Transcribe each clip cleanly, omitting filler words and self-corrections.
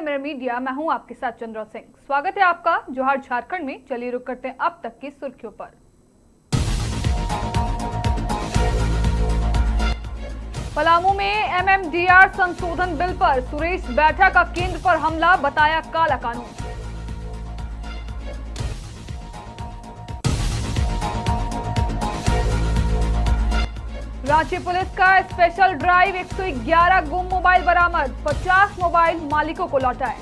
मेरा मीडिया, मैं हूं आपके साथ चंद्रा सिंह। स्वागत है आपका जोहार झारखंड में। चलिए रुक करते हैं अब तक की सुर्खियों पर। पलामू में एमएमडीआर संशोधन बिल पर सुरेश बैठा का केंद्र पर हमला, बताया काला कानून। रांची पुलिस का स्पेशल ड्राइव, 111 गुम मोबाइल बरामद, 50 मोबाइल मालिकों को लौटाए।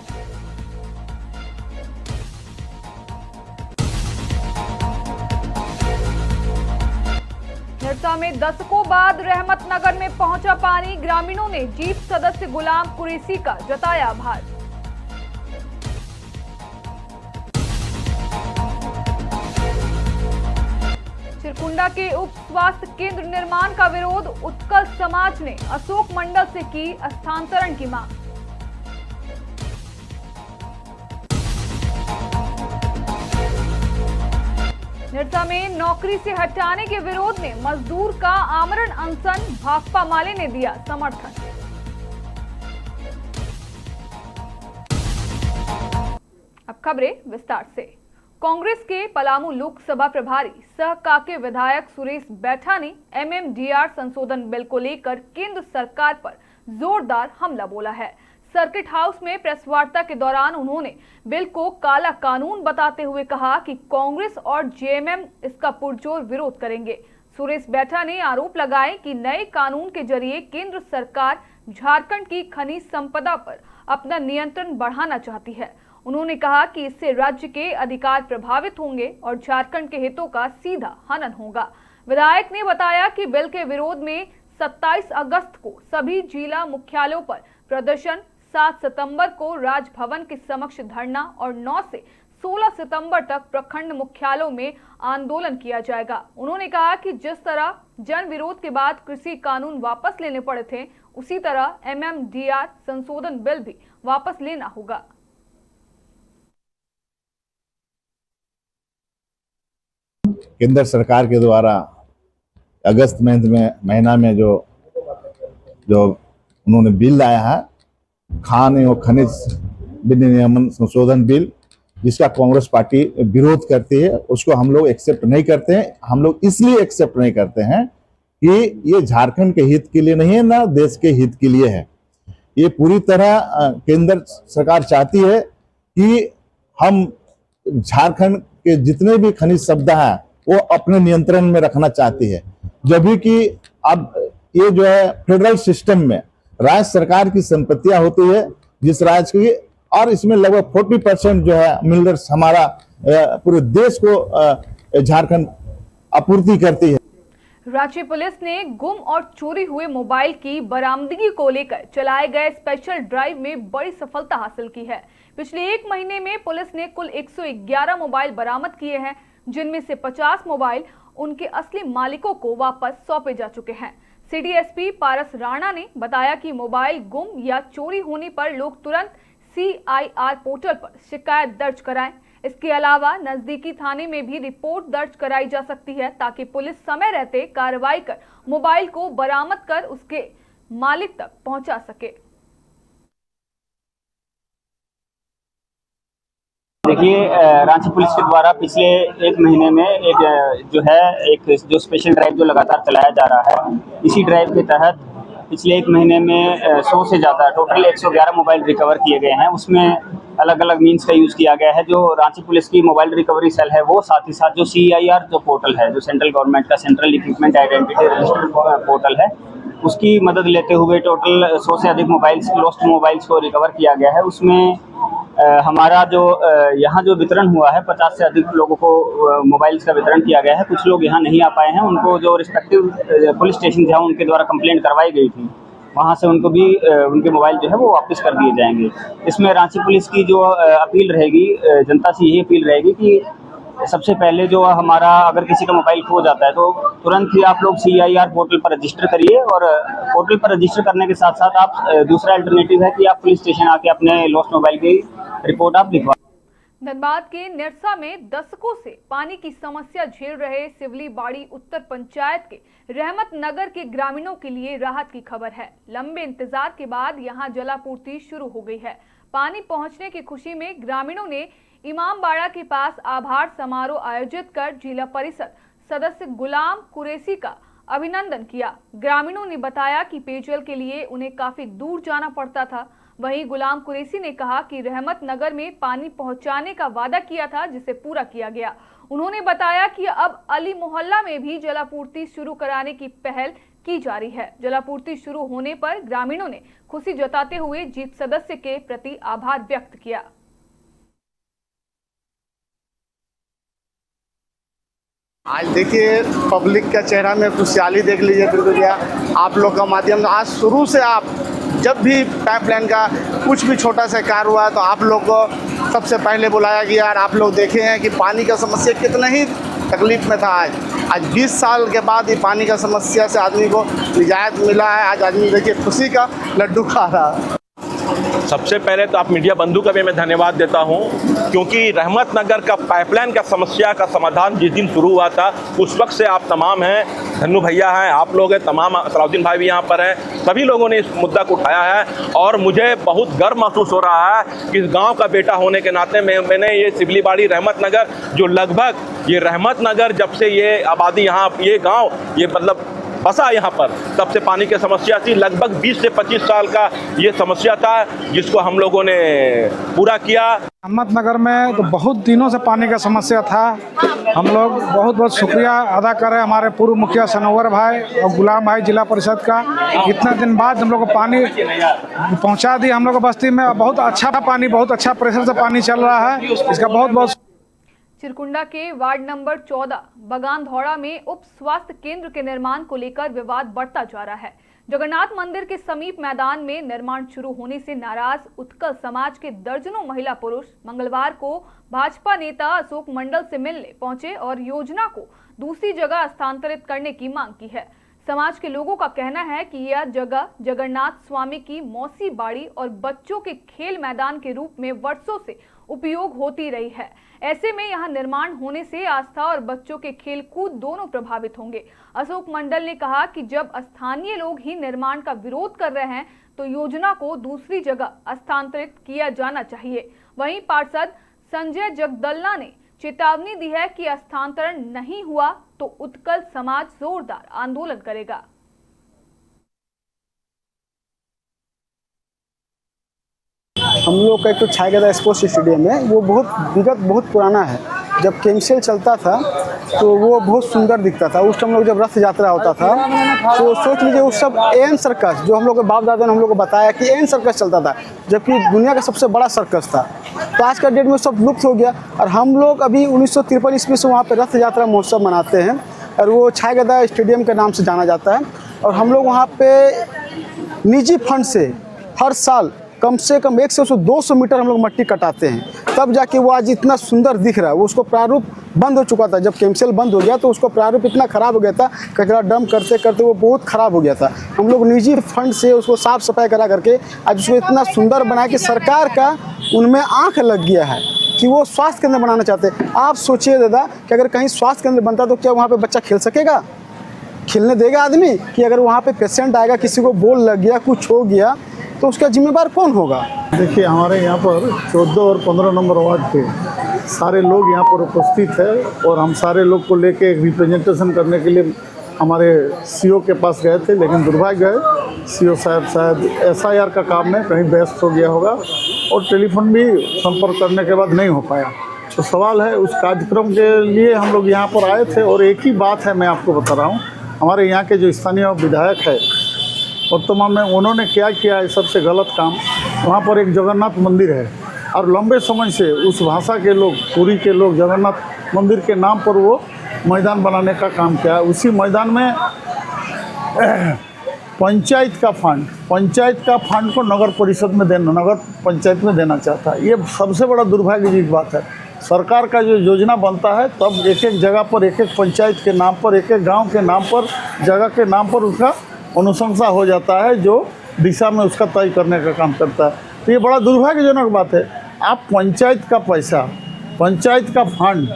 निरसा में दशकों बाद रहमतनगर में पहुंचा पानी, ग्रामीणों ने जीप सदस्य गुलाम कुरैशी का जताया आभार। चिरकुंडा के उप स्वास्थ्य केंद्र निर्माण का विरोध, उत्कल समाज ने अशोक मंडल से की स्थानांतरण की मांग। निरसा में नौकरी से हटाने के विरोध में मजदूर का आमरण अनशन, भाकपा माले ने दिया समर्थन। अब खबरें विस्तार से। कांग्रेस के पलामू लोकसभा प्रभारी सह काके विधायक सुरेश बैठा ने एमएमडीआर संशोधन बिल को लेकर केंद्र सरकार पर जोरदार हमला बोला है। सर्किट हाउस में प्रेस वार्ता के दौरान उन्होंने बिल को काला कानून बताते हुए कहा कि कांग्रेस और जेएमएम इसका पुरजोर विरोध करेंगे। सुरेश बैठा ने आरोप लगाए कि नए कानून के जरिए केंद्र सरकार झारखंड की खनिज संपदा पर अपना नियंत्रण बढ़ाना चाहती है। उन्होंने कहा कि इससे राज्य के अधिकार प्रभावित होंगे और झारखंड के हितों का सीधा हनन होगा। विधायक ने बताया कि बिल के विरोध में 27 अगस्त को सभी जिला मुख्यालयों पर प्रदर्शन, 7 सितंबर को राजभवन के समक्ष धरना और 9 से 16 सितंबर तक प्रखंड मुख्यालयों में आंदोलन किया जाएगा। उन्होंने कहा कि जिस तरह जन विरोध के बाद कृषि कानून वापस लेने पड़े थे, उसी तरह एमएमडीआर संशोधन बिल भी वापस लेना होगा। केंद्र सरकार के द्वारा अगस्त महीना में जो उन्होंने बिल लाया है, खान एवं खनिज विनियमन संशोधन बिल, जिसका कांग्रेस पार्टी विरोध करती है, उसको हम लोग एक्सेप्ट नहीं करते हैं। हम लोग इसलिए एक्सेप्ट नहीं करते हैं कि ये झारखंड के हित के लिए नहीं है, ना देश के हित के लिए है। ये पूरी तरह केंद्र सरकार चाहती है कि हम झारखंड के जितने भी खनिज संपदा है वो अपने नियंत्रण में रखना चाहती है। जब भी कि अब ये जो है फेडरल सिस्टम में राज्य सरकार की संपत्तियां होती है, जिस राज्य की, और इसमें लगभग 40% जो है मिनरल्स हमारा पूरे देश को झारखंड आपूर्ति करती है। रांची पुलिस ने गुम और चोरी हुए मोबाइल की बरामदगी को लेकर चलाए गए स्पेशल ड्राइव में बड़ी सफलता हासिल की है। पिछले 1 महीने में पुलिस ने कुल 111 मोबाइल बरामद किए हैं, जिनमें से 50 मोबाइल उनके असली मालिकों को वापस सौंपे जा चुके हैं। सिटी एसपी पारस राणा ने बताया कि मोबाइल गुम या चोरी होने पर लोग तुरंत CIR पोर्टल पर शिकायत दर्ज कराएं। इसके अलावा नजदीकी थाने में भी रिपोर्ट दर्ज कराई जा सकती है, ताकि पुलिस समय रहते कार्रवाई कर मोबाइल को बरामद कर उसके मालिक तक पहुंचा सके। देखिए, रांची पुलिस के द्वारा पिछले 1 महीने में एक स्पेशल ड्राइव जो लगातार चलाया जा रहा है, इसी ड्राइव के तहत पिछले 1 महीने में 100 से ज़्यादा टोटल 111 मोबाइल रिकवर किए गए हैं। उसमें अलग अलग मीन्स का यूज़ किया गया है। जो रांची पुलिस की मोबाइल रिकवरी सेल है, वो साथ ही साथ जो CIR जो पोर्टल है, जो सेंट्रल गवर्नमेंट का central equipment identity register portal है, उसकी मदद लेते हुए टोटल 100 से अधिक लॉस्ट मोबाइल्स को रिकवर किया गया है। उसमें हमारा जो यहाँ जो वितरण हुआ है, 50 से अधिक लोगों को मोबाइल्स का वितरण किया गया है। कुछ लोग यहाँ नहीं आ पाए हैं, उनको जो रिस्पेक्टिव पुलिस स्टेशन है उनके द्वारा कंप्लेंट करवाई गई थी, वहाँ से उनको भी उनके मोबाइल जो है वो वापस कर दिए जाएंगे। इसमें रांची पुलिस की जो अपील रहेगी, जनता से यही अपील रहेगी कि सबसे पहले जो हमारा अगर किसी का मोबाइल खो जाता है तो तुरंत ही आप लोग CIR पोर्टल पर रजिस्टर करिए, और पोर्टल पर रजिस्टर करने के साथ साथ आप दूसरा अल्टरनेटिव है कि आप पुलिस स्टेशन आके अपने लॉस्ट मोबाइल की रिपोर्ट आप लिखवा। धनबाद के निरसा में दशकों से पानी की समस्या झेल रहे सिवली बाड़ी उत्तर पंचायत के रहमत नगर के ग्रामीणों के लिए राहत की खबर है। लंबे इंतजार के बाद यहां जलापूर्ति शुरू हो गई है। पानी पहुंचने की खुशी में ग्रामीणों ने इमामबाड़ा के पास आभार समारोह आयोजित कर जिला परिषद सदस्य गुलाम कुरैशी का अभिनंदन किया। ग्रामीणों ने बताया कि पेयजल के लिए उन्हें काफी दूर जाना पड़ता था। वहीं गुलाम कुरैशी ने कहा कि रहमत नगर में पानी पहुंचाने का वादा किया था, जिसे पूरा किया गया। उन्होंने बताया कि अब अली मोहल्ला में भी जलापूर्ति शुरू कराने की पहल की जा रही है। जलापूर्ति शुरू होने पर ग्रामीणों ने खुशी जताते हुए जीत सदस्य के प्रति आभार व्यक्त किया। आज देखिए पब्लिक का चेहरा में खुशहाली देख लीजिए। बिल्कुल आप लोग का माध्यम से आज शुरू से आप जब भी पाइपलाइन का कुछ भी छोटा सा कार्य हुआ तो आप लोग को सबसे पहले बुलाया गया और आप लोग देखे हैं कि पानी का समस्या कितना ही तकलीफ में था। आज 20 साल के बाद ये पानी का समस्या से आदमी को निजात मिला है। आज आदमी देखिए खुशी का लड्डू खा रहा है। सबसे पहले तो आप मीडिया बंधु का भी मैं धन्यवाद देता हूं, क्योंकि रहमत नगर का पाइपलाइन का समस्या का समाधान जिस दिन शुरू हुआ था उस वक्त से आप तमाम हैं, धन्नू भैया हैं, आप लोग हैं, तमाम सलाउद्दीन भाई भी यहाँ पर हैं, सभी लोगों ने इस मुद्दा को उठाया है। और मुझे बहुत गर्व महसूस हो रहा है कि इस गाँव का बेटा होने के नाते मैंने ये सिवली बाड़ी रहमत नगर, जो लगभग ये रहमत नगर जब से ये आबादी यहाँ ये गाँव ये मतलब बसा यहाँ पर तब से पानी की समस्या थी। लगभग 20 से 25 साल का ये समस्या था, जिसको हम लोगों ने पूरा किया। रहमत नगर में तो बहुत दिनों से पानी का समस्या था। हम लोग बहुत बहुत शुक्रिया अदा कर रहे हैं हमारे पूर्व मुखिया सनोवर भाई और गुलाम भाई जिला परिषद का। इतना दिन बाद हम लोग को पानी पहुंचा दी हम लोग को बस्ती में। बहुत अच्छा पानी, बहुत अच्छा प्रेशर से पानी चल रहा है, इसका बहुत बहुत। चिरकुंडा के वार्ड नंबर 14 बगानधौड़ा में उप स्वास्थ्य केंद्र के निर्माण को लेकर विवाद बढ़ता जा रहा है। जगन्नाथ मंदिर के समीप मैदान में निर्माण शुरू होने से नाराज उत्कल समाज के दर्जनों महिला पुरुष मंगलवार को भाजपा नेता अशोक मंडल से मिलने पहुंचे और योजना को दूसरी जगह स्थानांतरित करने की मांग की है। समाज के लोगों का कहना है कि यह जगह जगन्नाथ स्वामी की मौसी बाड़ी और बच्चों के खेल मैदान के रूप में वर्षों से उपयोग होती रही है। ऐसे में यहां निर्माण होने से आस्था और बच्चों के खेल कूद दोनों प्रभावित होंगे। अशोक मंडल ने कहा कि जब स्थानीय लोग ही निर्माण का विरोध कर रहे हैं तो योजना को दूसरी जगह स्थानांतरित किया जाना चाहिए। वहीं पार्षद संजय जगदल्ला ने चेतावनी दी है कि स्थानांतरण नहीं हुआ तो उत्कल समाज जोरदार आंदोलन करेगा। हम लोग का एक तो छायागदा स्पोर्ट्स स्टेडियम है, वो बहुत पुराना है। जब कैंसिल चलता था तो वो बहुत सुंदर दिखता था। उस टाइम लोग जब रथ यात्रा होता था तो सोच लीजिए उस सब एन सर्कस, जो हम लोग के बाप दादा ने हम लोग को बताया कि एन सर्कस चलता था, जबकि दुनिया का सबसे बड़ा सर्कस था। तो आज का डेट में सब लुप्त हो गया। और हम लोग अभी 1953 ईस्वी से वहाँ पर रथ यात्रा महोत्सव मनाते हैं और वो छायागदा स्टेडियम के नाम से जाना जाता है। और हम लोग वहाँ पे निजी फंड से हर साल कम से कम 100 से 200 मीटर हम लोग मिट्टी कटाते हैं, तब जाके वो आज इतना सुंदर दिख रहा है। वो उसको प्रारूप बंद हो चुका था। जब कैंसिल बंद हो गया तो उसको प्रारूप इतना ख़राब हो गया था, कचरा डंप करते करते वो बहुत ख़राब हो गया था। हम लोग निजी फंड से उसको साफ़ सफाई करा करके आज उसको इतना सुंदर बनाया कि सरकार का उनमें आँख लग गया है कि वो स्वास्थ्य केंद्र बनाना चाहते हैं। आप सोचिए दादा कि अगर कहीं स्वास्थ्य केंद्र बनता तो क्या वहाँ पर बच्चा खेल सकेगा? खेलने देगा आदमी? कि अगर वहाँ पे पेशेंट आएगा, किसी को बोल लग गया, कुछ हो गया, तो उसका जिम्मेदार कौन होगा? देखिए हमारे यहाँ पर 14 और 15 नंबर वार्ड के सारे लोग यहाँ पर उपस्थित है और हम सारे लोग को लेके एक रिप्रेजेंटेशन करने के लिए हमारे सीओ के पास गए थे, लेकिन दुर्भाग्य है सीओ साहब शायद SIR का काम में कहीं व्यस्त हो गया होगा और टेलीफोन भी संपर्क करने के बाद नहीं हो पाया। तो सवाल है, उस कार्यक्रम के लिए हम लोग यहाँ पर आए थे और एक ही बात है मैं आपको बता रहा हूँ। हमारे यहाँ के जो स्थानीय विधायक है वर्तमान में, उन्होंने क्या किया है सबसे गलत काम। वहाँ पर एक जगन्नाथ मंदिर है और लंबे समय से उस भाषा के लोग, पुरी के लोग जगन्नाथ मंदिर के नाम पर वो मैदान बनाने का काम किया। उसी मैदान में पंचायत का फंड को नगर परिषद में देना, नगर पंचायत में देना चाहता है। ये सबसे बड़ा दुर्भाग्यजनक बात है। सरकार का जो योजना बनता है तब एक एक जगह पर, एक एक पंचायत के नाम पर, एक एक गाँव के नाम पर, जगह के नाम पर उसका अनुशंसा हो जाता है, जो दिशा में उसका तय करने का काम करता है। तो ये बड़ा दुर्भाग्यजनक बात है। आप पंचायत का पैसा पंचायत का फंड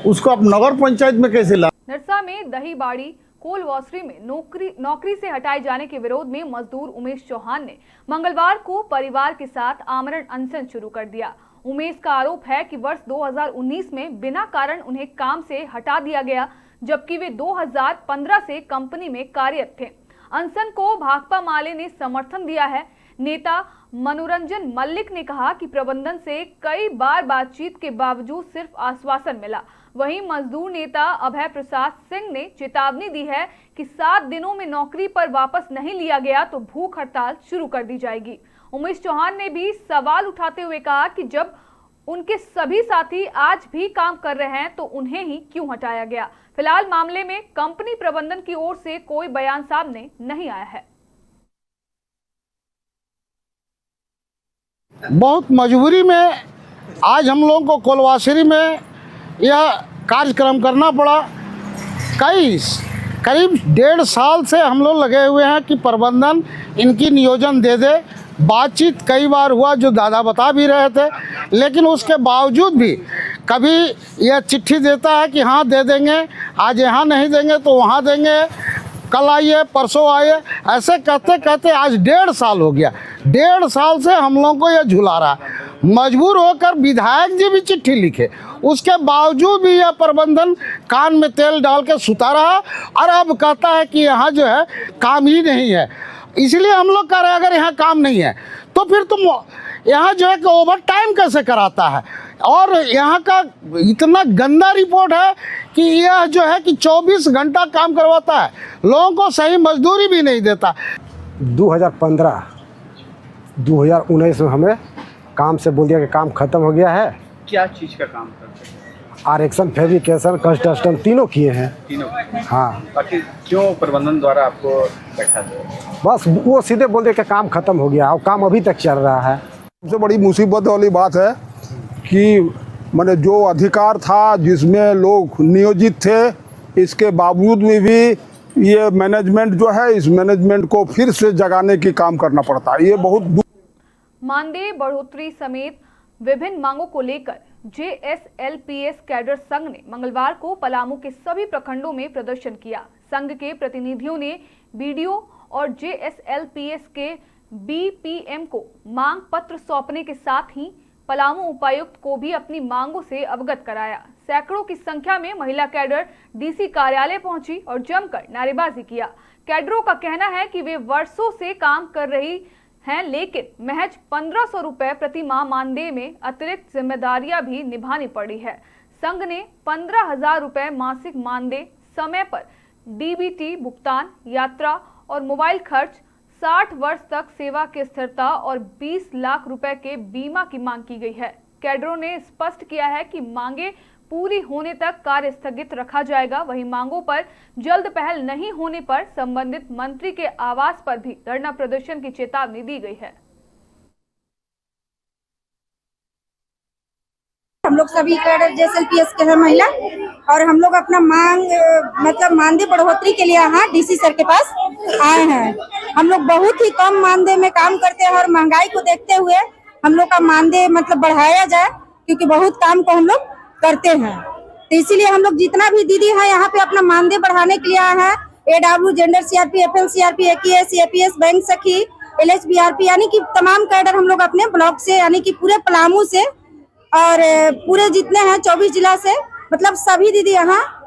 उसको आप नगर पंचायत में कैसे ला। निरसा में दही बाड़ी कोल वॉशरी में नौकरी से हटाए जाने के विरोध में मजदूर उमेश चौहान ने मंगलवार को परिवार के साथ आमरण अनशन शुरू कर दिया। उमेश का आरोप है कि वर्ष 2019 में बिना कारण उन्हें काम से हटा दिया गया, जबकि वे 2015 से कंपनी में कार्यरत थे। अनशन को भाकपा माले ने समर्थन दिया है। नेता मनोरंजन मल्लिक ने कहा कि प्रबंधन से कई बार बातचीत के बावजूद सिर्फ आश्वासन मिला। वहीं मजदूर नेता अभय प्रसाद सिंह ने चेतावनी दी है कि 7 दिनों में नौकरी पर वापस नहीं लिया गया तो भूख हड़ताल शुरू कर दी जाएगी। उमेश चौहान ने भी सवाल उठाते हुए कहा कि जब उनके सभी साथी आज भी काम कर रहे हैं तो उन्हें ही क्यों हटाया गया। फिलहाल मामले में कंपनी प्रबंधन की ओर से कोई बयान सामने नहीं आया है। बहुत मजबूरी में आज हम लोगों को कोलवासरी में यह कार्यक्रम करना पड़ा। करीब 1.5 साल से हम लोग लगे हुए हैं कि प्रबंधन इनकी नियोजन दे दे। बातचीत कई बार हुआ, जो दादा बता भी रहे थे, लेकिन उसके बावजूद भी कभी यह चिट्ठी देता है कि हाँ दे देंगे, आज यहाँ नहीं देंगे तो वहाँ देंगे, कल आइए परसों आइए, ऐसे कहते कहते आज 1.5 साल हो गया। 1.5 साल से हम लोगों को यह झुला रहा। मजबूर होकर विधायक जी भी चिट्ठी लिखे, उसके बावजूद भी यह प्रबंधन कान में तेल डाल के सुता रहा और अब कहता है कि यहाँ जो है काम ही नहीं है। इसलिए हम लोग कह रहे हैं अगर यहाँ काम नहीं है तो फिर तुम यहाँ जो है कि ओवर टाइम कैसे कराता है। और यहाँ का इतना गंदा रिपोर्ट है कि यह जो है कि 24 घंटा काम करवाता है, लोगों को सही मजदूरी भी नहीं देता। 2019 में हमें काम से बोल दिया कि काम खत्म हो गया है। क्या चीज़ का काम करते हैं? आरएक्शन, फेब्रिकेशन, कंस्ट्रक्शन तीनों किए हैं। तीनों? हाँ। बाकी क्यों प्रबंधन द्वारा आपको बैठा दिया? बस वो सीधे बोल दिया कि काम खत्म हो गया और काम अभी तक चल रहा है। सबसे बड़ी मुसीबत वाली बात है कि मैंने जो अधिकार था जिसमें लोग नियोजित थे, इसके बावजूद भी ये मैनेजमेंट जो है, इस मैनेजमेंट को फिर से जगाने की काम करना पड़ता है। ये बहुत मानदेय बढ़ोतरी समेत विभिन्न मांगों को लेकर JSLPS कैडर संघ ने मंगलवार को पलामू के सभी प्रखंडों में प्रदर्शन किया। संघ के प्रतिनिधियों ने BDO और JSLPS के BPM को मांग पत्र सौंपने के साथ ही पलामू उपायुक्त को भी अपनी मांगों से अवगत कराया। सैकड़ों की संख्या में महिला कैडर DC कार्यालय पहुंची और जमकर नारेबाजी किया। कैडरों का कहना है कि वे वर्षों से काम कर रही हैं, लेकिन महज 1500 रुपए प्रति माह मानदेय में अतिरिक्त जिम्मेदारियां भी निभानी पड़ी है। संघ ने 15,000 रुपए मासिक मानदेय, समय पर DBT भुगतान, यात्रा और मोबाइल खर्च, 60 वर्ष तक सेवा की स्थिरता और 20 लाख रुपए के बीमा की मांग की गई है। कैडरों ने स्पष्ट किया है कि मांगे पूरी होने तक कार्य स्थगित रखा जाएगा। वहीं मांगों पर जल्द पहल नहीं होने पर संबंधित मंत्री के आवास पर भी धरना प्रदर्शन की चेतावनी दी गई है। हम लोग सभी कैडर JSLPS के हैं महिला, और हम लोग अपना मांग मतलब मानदेय बढ़ोतरी के लिए यहाँ DC सर के पास आए हैं। हम लोग बहुत ही कम मानदेय में काम करते हैं और महंगाई को देखते हुए हम लोग का मानदेय मतलब बढ़ाया जाए, क्योंकि बहुत काम को हम लोग करते हैं। तो इसीलिए हम लोग जितना भी दीदी है यहाँ पे अपना मानदेय बढ़ाने के लिए आए हैं। AW, gender CRP, FL CRP, AKS, APS, bank सखी, LHBRP, यानी कि तमाम कैडर हम लोग अपने ब्लॉक से, यानी कि पूरे पलामू से और पूरे जितने हैं 24 जिला से, मतलब सभी दीदी यहाँ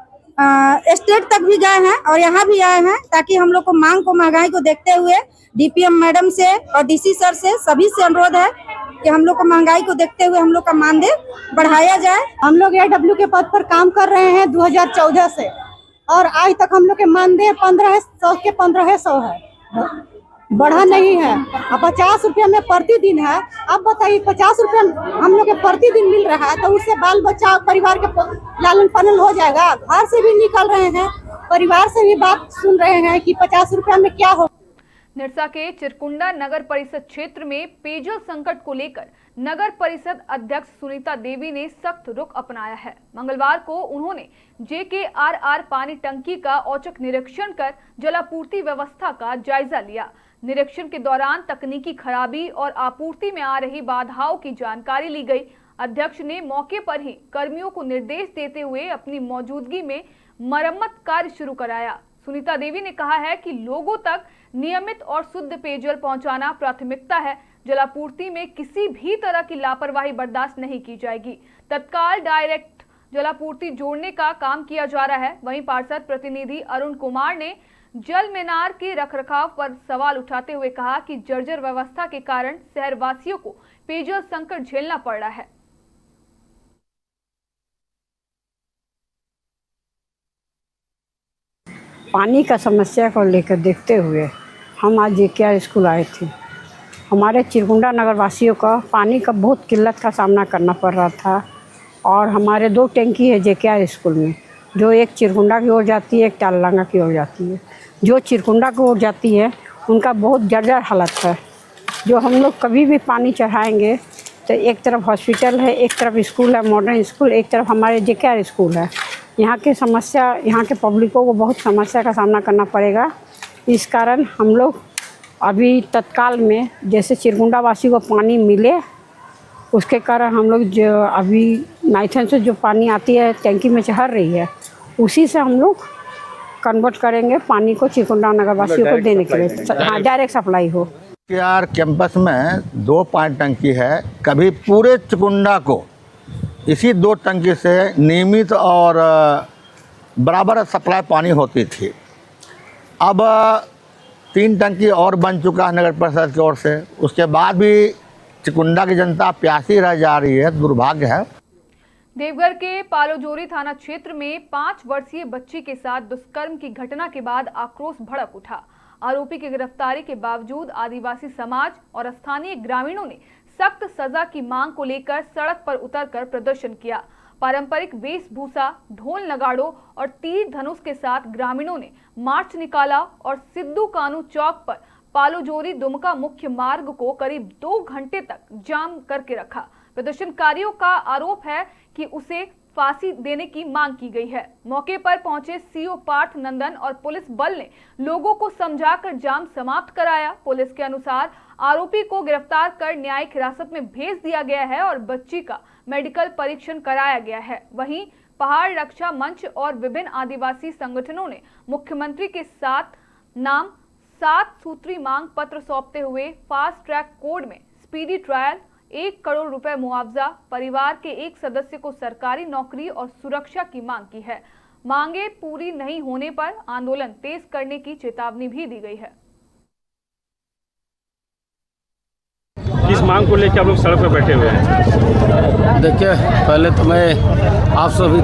स्टेट तक भी गए हैं और यहाँ भी आए हैं, ताकि हम लोग को मांग को, महंगाई को देखते हुए DPM मैडम से और DC सर से सभी से अनुरोध है कि हम लोग को महंगाई को देखते हुए हम लोग का मानदेय बढ़ाया जाए। हम लोग AW के पद पर काम कर रहे हैं 2014 से, और आज तक हम लोग के मानदेय 1500 के 1500 है, बढ़ा नहीं है। अब 50 रुपया में प्रतिदिन है। अब बताइए 50 रुपया हम लोग के प्रतिदिन मिल रहा है तो उससे बाल बच्चा परिवार के लालन पालन हो जाएगा। घर से भी निकल रहे हैं, परिवार से भी बात सुन रहे हैं कि 50 रुपया में क्या हो। निरसा के चिरकुंडा नगर परिषद क्षेत्र में पेयजल संकट को लेकर नगर परिषद अध्यक्ष सुनीता देवी ने सख्त रुख अपनाया है। मंगलवार को उन्होंने JKRR पानी टंकी का औचक निरीक्षण कर जलापूर्ति व्यवस्था का जायजा लिया। निरीक्षण के दौरान तकनीकी खराबी और आपूर्ति में आ रही बाधाओं की जानकारी ली गई। अध्यक्ष ने मौके पर ही कर्मियों को निर्देश देते हुए अपनी मौजूदगी में मरम्मत कार्य शुरू कराया। सुनीता देवी ने कहा है कि लोगों तक नियमित और शुद्ध पेयजल पहुंचाना प्राथमिकता है। जलापूर्ति में किसी भी तरह की लापरवाही बर्दाश्त नहीं की जाएगी। तत्काल डायरेक्ट जलापूर्ति जोड़ने का काम किया जा रहा है। वहीं पार्षद प्रतिनिधि अरुण कुमार ने जल मीनार के रखरखाव पर सवाल उठाते हुए कहा कि जर्जर व्यवस्था के कारण शहरवासियों को पेयजल संकट झेलना पड़ रहा है। पानी का समस्या को लेकर देखते हुए हम आज जेकेआर स्कूल आए थे। हमारे चिरकुंडा नगर वासियों का पानी का बहुत किल्लत का सामना करना पड़ रहा था और हमारे 2 टंकी है जेकेआर स्कूल में, जो एक चिरकुंडा की ओर जाती है, एक टाललांगा की ओर जाती है। जो चिरकुंडा की ओर जाती है उनका बहुत जर्जर हालत है। जो हम लोग कभी भी पानी चढ़ाएंगे तो एक तरफ हॉस्पिटल है, एक तरफ स्कूल है, मॉडर्न स्कूल, एक तरफ हमारे जेकेआर स्कूल है। यहाँ की समस्या, यहाँ के पब्लिकों को बहुत समस्या का सामना करना पड़ेगा। इस कारण हम लोग अभी तत्काल में जैसे चिरकुंडा वासी को पानी मिले, उसके कारण हम लोग जो अभी नाइथन से जो पानी आती है टंकी में चढ़ रही है, उसी से हम लोग कन्वर्ट करेंगे पानी को चिरकुंडा नगर वासियों को देने के लिए। हाँ, डायरेक्ट सप्लाई हो। जेकेआर कैंपस में 2 पानी टंकी है। कभी पूरे चिरकुंडा को इसी 2 टंकी से नियमित और बराबर सप्लाई पानी होती थी। अब 3 टंकी और बन चुका है नगर परिषद की ओर से। उसके बाद भी चिरकुंडा की जनता प्यासी रह जा रही है, दुर्भाग्य है। देवघर के पालोजोरी थाना क्षेत्र में 5 वर्षीय बच्ची के साथ दुष्कर्म की घटना के बाद आक्रोश भड़क उठा। आरोपी की गिरफ्तारी के बावजूद आदिवासी समाज और स्थानीय ग्रामीणों ने सख्त सजा की मांग को लेकर सड़क पर उतरकर प्रदर्शन किया। पारंपरिक वेशभूषा, ढोल नगाड़ों और तीर धनुष के साथ ग्रामीणों ने मार्च निकाला और सिद्धू कानू चौक पर पालोजोरी दुमका मुख्य मार्ग को करीब 2 घंटे तक जाम करके रखा। प्रदर्शनकारियों का आरोप है कि उसे फांसी देने की मांग की गई है। मौके पर पहुंचे सीओ पार्थ नंदन और पुलिस बल ने लोगों को समझाकर जाम समाप्त कराया। पुलिस के अनुसार आरोपी को गिरफ्तार कर न्यायिक हिरासत में भेज दिया गया है और बच्ची का मेडिकल परीक्षण कराया गया है। वहीं पहाड़ रक्षा मंच और विभिन्न आदिवासी संगठनों ने मुख्यमंत्री के साथ नाम 7 सूत्री मांग पत्र सौंपते हुए फास्ट ट्रैक कोर्ट में स्पीडी ट्रायल, 1 करोड़ रुपए मुआवजा, परिवार के एक सदस्य को सरकारी नौकरी और सुरक्षा की मांग की है। मांगे पूरी नहीं होने पर आंदोलन तेज करने की चेतावनी भी दी गई है। किस मांग को लेकर आप लोग सड़क पर बैठे हुए हैं? देखिए, पहले तो मैं आप सभी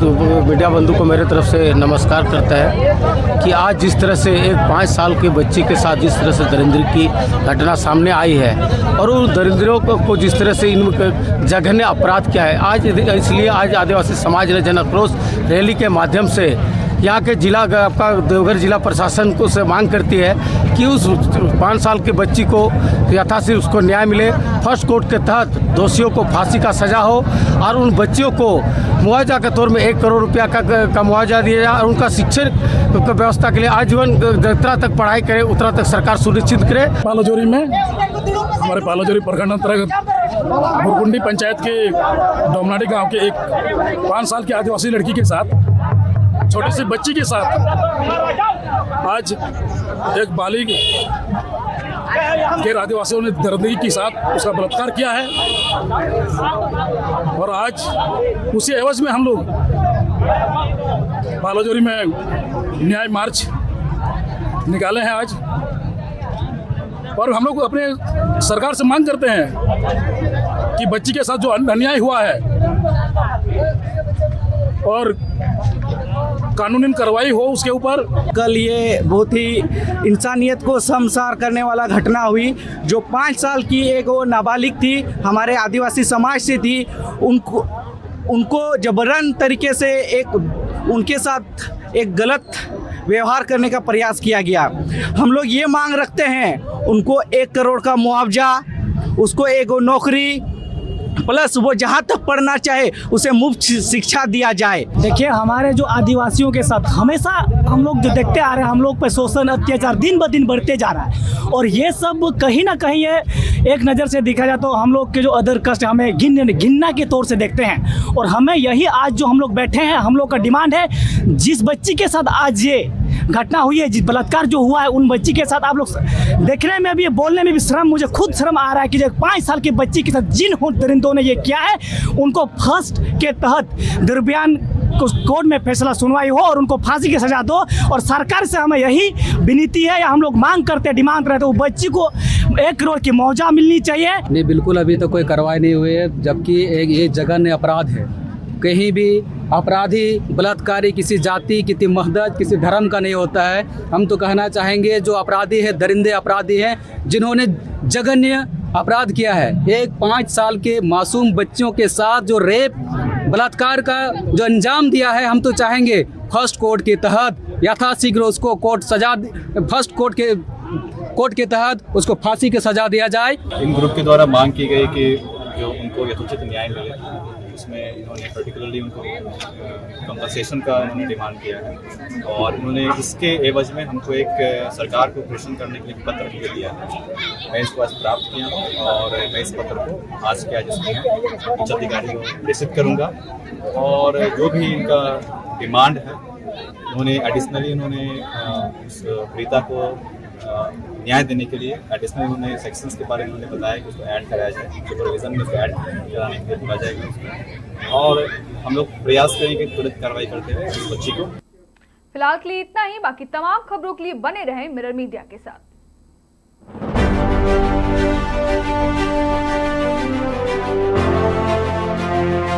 मीडिया बंधु को मेरे तरफ से नमस्कार करता है कि आज जिस तरह से एक 5 साल के बच्ची के साथ जिस तरह से दरिंद्री की घटना सामने आई है और उन दरिंद्रों को जिस तरह से इन जघन्य अपराध किया है, आज इसलिए आज आदिवासी समाज ने जन आक्रोश रैली के माध्यम से यहाँ के जिला आपका देवघर जिला प्रशासन को से मांग करती है कि उस 5 साल की बच्ची को यथाशीघ्र उसको न्याय मिले। फर्स्ट कोर्ट के तहत दोषियों को फांसी का सजा हो और उन बच्चियों को मुआवजा के तौर में 1 करोड़ रुपया का मुआवजा दिया जाए और उनका शिक्षण व्यवस्था के लिए आजीवन जितना तक पढ़ाई करे उतना तक सरकार सुनिश्चित करे। पालोजोरी में हमारे पालोजोरी प्रखंड अंतर्गत बुरकुंडी पंचायत के डोमनाडी गांव के एक 5 साल की आदिवासी लड़की के साथ, छोटी सी बच्ची के साथ आज एक बालिग गैर आदिवासियों ने दरिंदगी के साथ उसका बलात्कार किया है और आज उसी एवज में हम लोग पालोजोरी में न्याय मार्च निकाले हैं आज। और हम लोग अपने सरकार से मांग करते हैं कि बच्ची के साथ जो अन्याय हुआ है और कानूनी कार्रवाई हो उसके ऊपर। कल ये बहुत ही इंसानियत को शर्मसार करने वाला घटना हुई। जो 5 साल की एक वो नाबालिग थी, हमारे आदिवासी समाज से थी, उनको जबरन तरीके से उनके साथ एक गलत व्यवहार करने का प्रयास किया गया। हम लोग ये मांग रखते हैं उनको 1 करोड़ का मुआवजा, उसको एक नौकरी, प्लस वो जहाँ तक पढ़ना चाहे उसे मुफ्त शिक्षा दिया जाए। देखिए, हमारे जो आदिवासियों के साथ हमेशा हम लोग जो देखते आ रहे हैं, हम लोग पे शोषण अत्याचार दिन ब दिन बढ़ते जा रहा है और ये सब कहीं ना कहीं ये एक नज़र से देखा जाए तो हम लोग के जो अदर कास्ट हमें घिन्ना के तौर से देखते हैं। और हमें यही आज जो हम लोग बैठे हैं, हम लोग का डिमांड है, जिस बच्ची के साथ आज ये घटना हुई है, जिस बलात्कार जो हुआ है, उन बच्ची के साथ आप लोग देखने में भी, बोलने में भी शर्म, मुझे खुद शर्म आ रहा है कि जो 5 साल की बच्ची के साथ जिन दरिंदों ने ये किया है, उनको फर्स्ट के तहत दुर्बयान कोर्ट में फैसला सुनवाई हो और उनको फांसी की सजा दो। और सरकार से हमें यही विनती है या हम लोग मांग करते हैं, डिमांड करते हैं, वो बच्ची को 1 करोड़ की मुआवजा मिलनी चाहिए। नहीं, बिल्कुल अभी तो कोई कार्रवाई नहीं हुई है, जबकि एक ये जघन्य अपराध है। कहीं भी अपराधी बलात्कारी किसी जाति, किसी महदद, किसी धर्म का नहीं होता है। हम तो कहना चाहेंगे जो अपराधी है, दरिंदे अपराधी हैं, जिन्होंने जघन्य अपराध किया है। एक 5 साल के मासूम बच्चों के साथ जो रेप बलात्कार का जो अंजाम दिया है, हम तो चाहेंगे फर्स्ट कोर्ट के तहत यथाशीघ्र उसको फर्स्ट कोर्ट के तहत उसको फांसी की सजा दिया जाए। इन ग्रुप के द्वारा मांग की गई कि जो उनको यथोचित न्याय मिले, उसमें इन्होंने पर्टिकुलरली उनको कंपनसेशन का उन्होंने डिमांड किया है और उन्होंने इसके एवज में हमको एक सरकार को प्रेषण करने के लिए पत्र लिख दिया है। मैं इसको आज प्राप्त किया और मैं इस पत्र को आज के आज उच्च अधिकारी को प्रेषित करूँगा और जो भी इनका डिमांड है, उन्होंने एडिशनली उस पीड़िता को न्याय देने के लिए एडिशनल उन्होंने सेक्शंस के बारे में उन्होंने बताया कि उसको ऐड कराया जाए, सुपरविजन में उसको ऐड कराने के लिए बोला जाएगा उसमें, और हम लोग प्रयास करेंगे तुरंत कार्रवाई करते हुए इस बच्ची को। फिलहाल के लिए इतना ही। बाकी तमाम खबरों के लिए बने रहें मिरर मीडिया के साथ।